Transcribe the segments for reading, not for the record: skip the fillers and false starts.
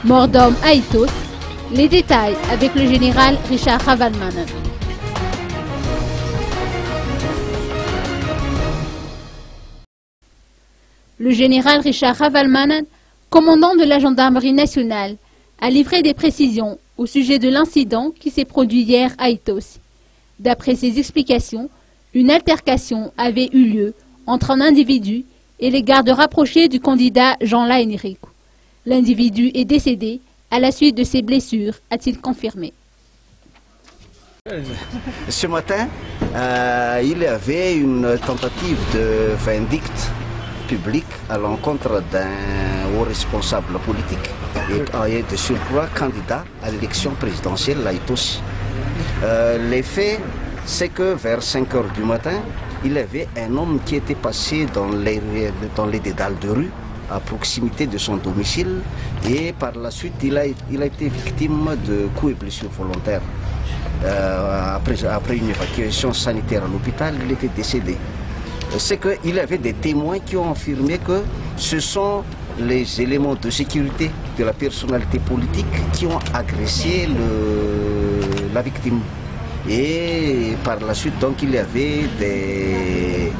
Mort d'homme à Itos. Les détails avec le général Richard Ravalmanen. Le général Richard Ravalmanen, commandant de la gendarmerie nationale, a livré des précisions au sujet de l'incident qui s'est produit hier à Itos. D'après ses explications, une altercation avait eu lieu entre un individu et les gardes rapprochés du candidat Jean-Là Enrico. L'individu est décédé à la suite de ses blessures, a-t-il confirmé. Ce matin, il y avait une tentative de vindicte publique à l'encontre d'un haut responsable politique et de surcroît candidat à l'élection présidentielle à Itos. Les faits, c'est que vers 5 heures du matin, il y avait un homme qui était passé dans les dédales de rue à proximité de son domicile et par la suite il a été victime de coups et blessures volontaires. Après une évacuation sanitaire à l'hôpital, il était décédé. C'est qu'il y avait des témoins qui ont affirmé que ce sont les éléments de sécurité de la personnalité politique qui ont agressé la victime. Et par la suite, donc, il y avait des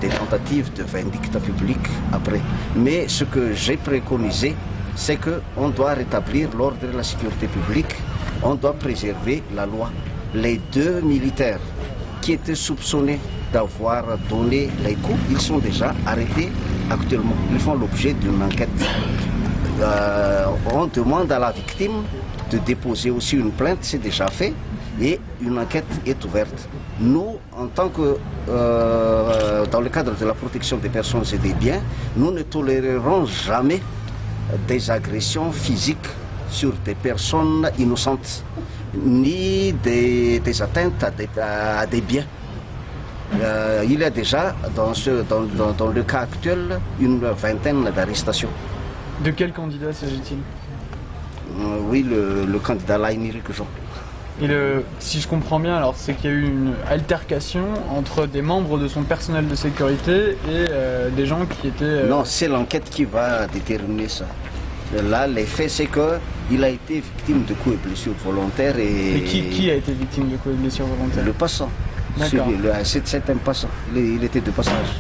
tentatives de vindicte public après. Mais ce que j'ai préconisé, c'est qu'on doit rétablir l'ordre de la sécurité publique, on doit préserver la loi. Les 2 militaires qui étaient soupçonnés d'avoir donné les coups, ils sont déjà arrêtés actuellement. Ils font l'objet d'une enquête. On demande à la victime de déposer aussi une plainte, c'est déjà fait. Et une enquête est ouverte. Nous, en tant que, dans le cadre de la protection des personnes et des biens, nous ne tolérerons jamais des agressions physiques sur des personnes innocentes, ni des atteintes à des biens. Il y a déjà, dans le cas actuel, une vingtaine d'arrestations. De quel candidat s'agit-il? Oui, le candidat Laïnirik Jean. Et si je comprends bien, alors c'est qu'il y a eu une altercation entre des membres de son personnel de sécurité et des gens qui étaient... Non, c'est l'enquête qui va déterminer ça. Là, les faits, c'est qu'il a été victime de coups et blessures volontaires. Et qui a été victime de coups et blessures volontaires? Le passant. D'accord. C'est un passant. Il était de passage.